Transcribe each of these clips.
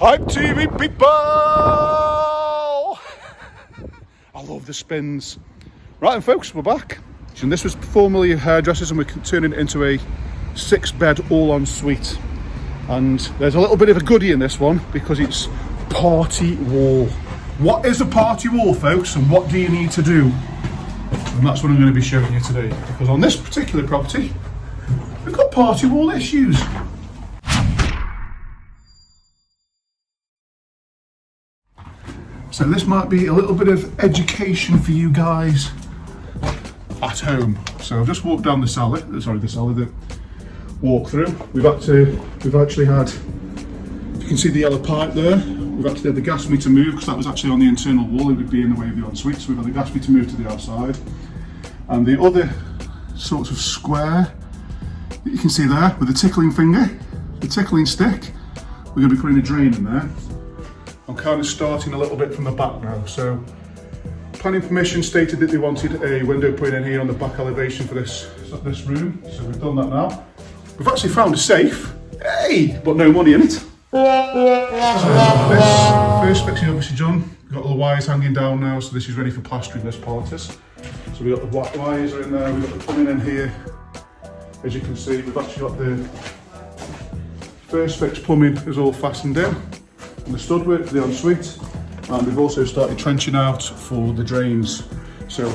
Hype TV people! I love the spins. Right then folks, we're back. And this was formerly hairdressers and we're turning it into a 6-bed all-en-suite. And there's a little bit of a goodie in this one because it's party wall. What is a party wall, folks, and what do you need to do? And that's what I'm going to be showing you today. Because on this particular property, we've got party wall issues. So this might be a little bit of education for you guys at home. So I've just walked down the walk through. We've actually had, you can see the yellow pipe there. We've actually had the gas meter move because that was actually on the internal wall. It would be in the way of the ensuite. So we've had the gas meter move to the outside. And the other sort of square that you can see there with the tickling finger, the tickling stick, we're going to be putting a drain in there. I'm kind of starting a little bit from the back now. So planning permission stated that they wanted a window put in here on the back elevation for this room. So we've done that now. We've actually found a safe, hey, but no money in it. So this first fixing obviously done. We've got all the wires hanging down now, so this is ready for plastering this part is. So we've got the white wires are in there, we've got the plumbing in here. As you can see, we've actually got the first fix plumbing is all fastened in. And the stud work for the ensuite, and we've also started trenching out for the drains. So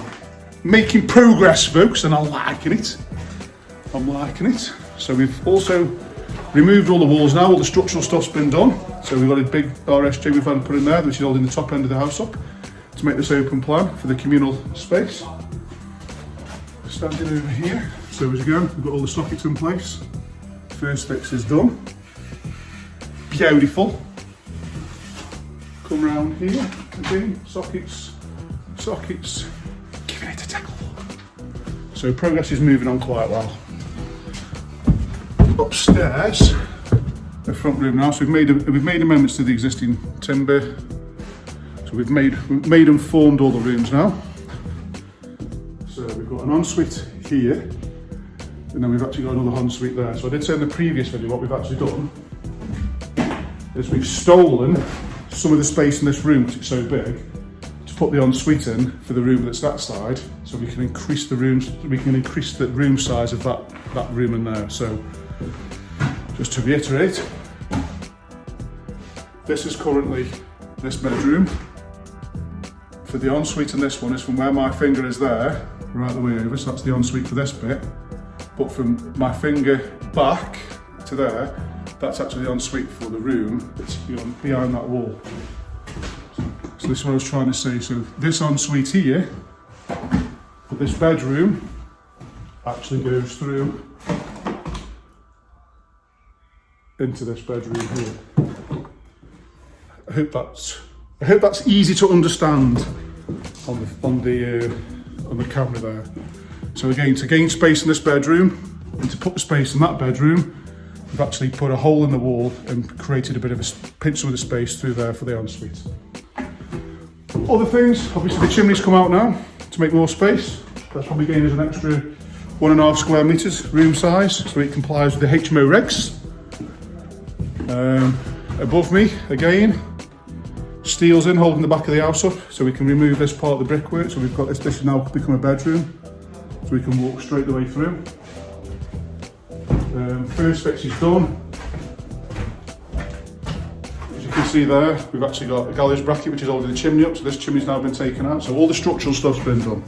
making progress, folks, and I'm liking it. So we've also removed all the walls now, all the structural stuff's been done. So we've got a big RSJ we've had put in there, which is holding the top end of the house up to make this open plan for the communal space. Standing over here, so as you go, we've got all the sockets in place. First fix is done. Beautiful. Come round here, again, sockets, giving it a tackle. So progress is moving on quite well. Upstairs, the front room now, so we've made amendments to the existing timber. So we've made and formed all the rooms now. So we've got an ensuite here, and then we've actually got another ensuite there. So I did say in the previous video what we've actually done is we've stolen some of the space in this room because it's so big to put the ensuite in for the room that's that side, so we can increase the room size of that room in there. So just to reiterate, this is currently this bedroom. For the ensuite in this one is from where my finger is there, right the way over, so that's the ensuite for this bit. But from my finger back to there, that's actually the ensuite for the room that's behind that wall. So this is what I was trying to say. So this ensuite here, for this bedroom, actually goes through into this bedroom here. I hope that's easy to understand on the camera there. So again, to gain space in this bedroom and to put the space in that bedroom, we've actually put a hole in the wall and created a bit of a pinch of the space through there for the ensuite. Other things, obviously the chimneys come out now to make more space. That's probably gained us an extra 1.5 square metres room size, so it complies with the HMO regs. Above me, again, steel's in holding the back of the house up, so we can remove this part of the brickwork. So we've got this has now become a bedroom, so we can walk straight the way through. First fix is done. As you can see there, we've actually got a gallows bracket which is holding the chimney up, so this chimney's now been taken out, so all the structural stuff's been done.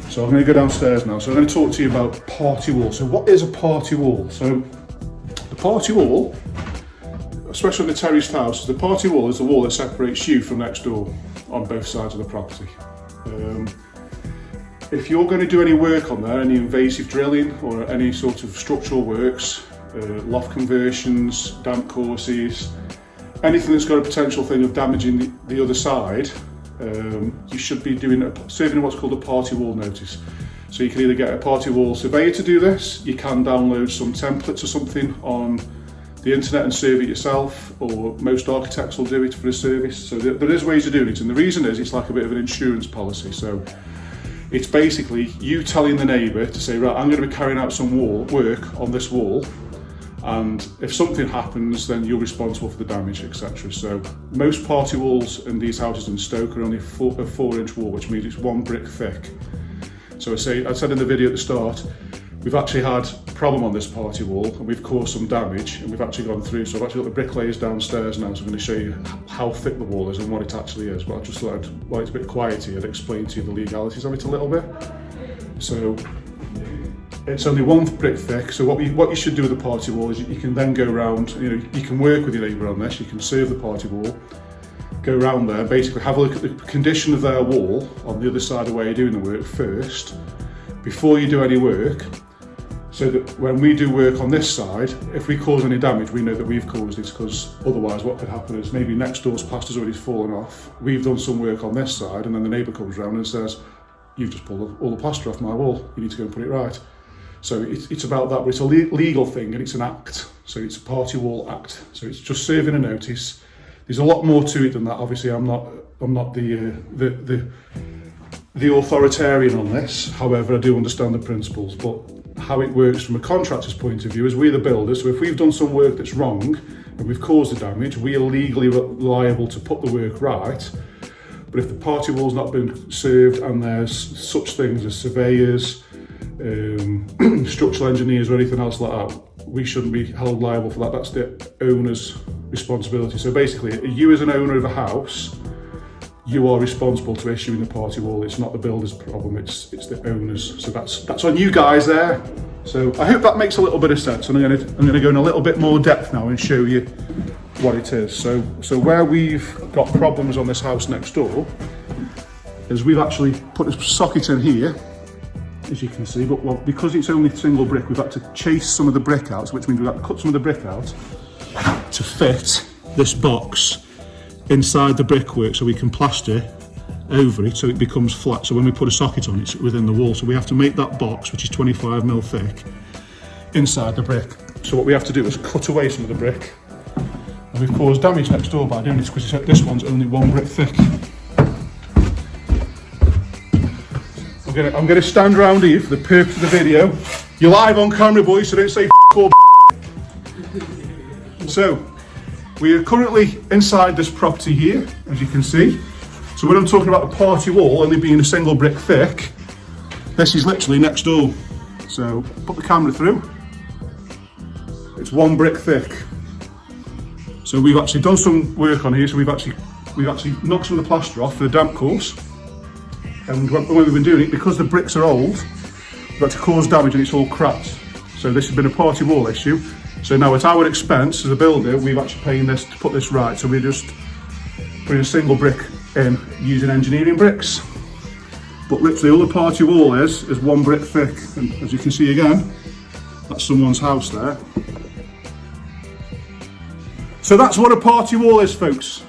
So I'm going to go downstairs now. So I'm going to talk to you about party wall. So what is a party wall? So the party wall, especially in the terraced house, the party wall is the wall that separates you from next door on both sides of the property. If you're going to do any work on there, any invasive drilling or any sort of structural works, loft conversions, damp courses, anything that's got a potential thing of damaging the other side, you should be serving what's called a party wall notice. So you can either get a party wall surveyor to do this, you can download some templates or something on the internet and serve it yourself, or most architects will do it for a service. So there is ways of doing it, and the reason is it's like a bit of an insurance policy. So it's basically you telling the neighbour to say, right, I'm going to be carrying out some work on this wall, and if something happens then you're responsible for the damage, etc. So most party walls in these houses in Stoke are only a 4-inch wall, which means it's 1 brick thick. So I said in the video at the start, we've actually had a problem on this party wall and we've caused some damage, and we've actually gone through. So I've actually got the bricklayers downstairs now, so I'm going to show you how thick the wall is and what it actually is. But I just thought, while it's a bit quiet here, I'd explain to you the legalities of it a little bit. So it's only 1 brick thick. So what you should do with the party wall is you can then go around, you can work with your neighbour on this, you can serve the party wall, go around there, basically have a look at the condition of their wall on the other side of where you're doing the work first, before you do any work, so that when we do work on this side, if we cause any damage, we know that we've caused it, because otherwise what could happen is maybe next door's plaster's already fallen off, we've done some work on this side, and then the neighbour comes round and says, you've just pulled all the plaster off my wall, you need to go and put it right. So it's about that, but it's a legal thing and it's an act. So it's a party wall act. So it's just serving a notice. There's a lot more to it than that. Obviously, I'm not the authoritarian on this. However, I do understand the principles. But how it works from a contractor's point of view is we're the builders. So if we've done some work that's wrong and we've caused the damage, we are legally liable to put the work right. But if the party wall's not been served and there's such things as surveyors, structural engineers or anything else like that, we shouldn't be held liable for that. That's the owner's responsibility. So basically, you as an owner of a house, you are responsible to issuing the party wall. It's not the builder's problem, it's the owner's. So that's on you guys there. So I hope that makes a little bit of sense, and I'm going to go in a little bit more depth now and show you what it is. So where we've got problems on this house next door is we've actually put a socket in here, as you can see, but because it's only single brick, we've had to chase some of the brick out, which means we've had to cut some of the brick out to fit this box inside the brickwork so we can plaster over it so it becomes flat. So when we put a socket on, it's within the wall. So we have to make that box, which is 25mm thick, inside the brick. So what we have to do is cut away some of the brick. And we've caused damage next door by doing this, because this one's only 1 brick thick. I'm going to stand around here for the purpose of the video. You're live on camera, boys, so don't say or So, we are currently inside this property here, as you can see. So when I'm talking about the party wall only being a single brick thick, this is literally next door. So, put the camera through. It's 1 brick thick. So we've actually done some work on here, so we've actually knocked some of the plaster off for the damp course. And when we've been doing it, because the bricks are old, we've had to cause damage and it's all cracked. So this has been a party wall issue. So now at our expense as a builder, we've actually paying this to put this right. So we're just putting a single brick in using engineering bricks. But literally all the party wall is 1 brick thick. And as you can see again, that's someone's house there. So that's what a party wall is, folks.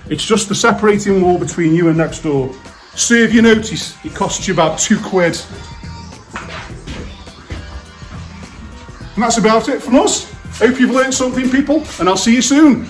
It's just the separating wall between you and next door. Serve your notice, it costs you about £2. And that's about it from us. Hope you've learned something, people, and I'll see you soon.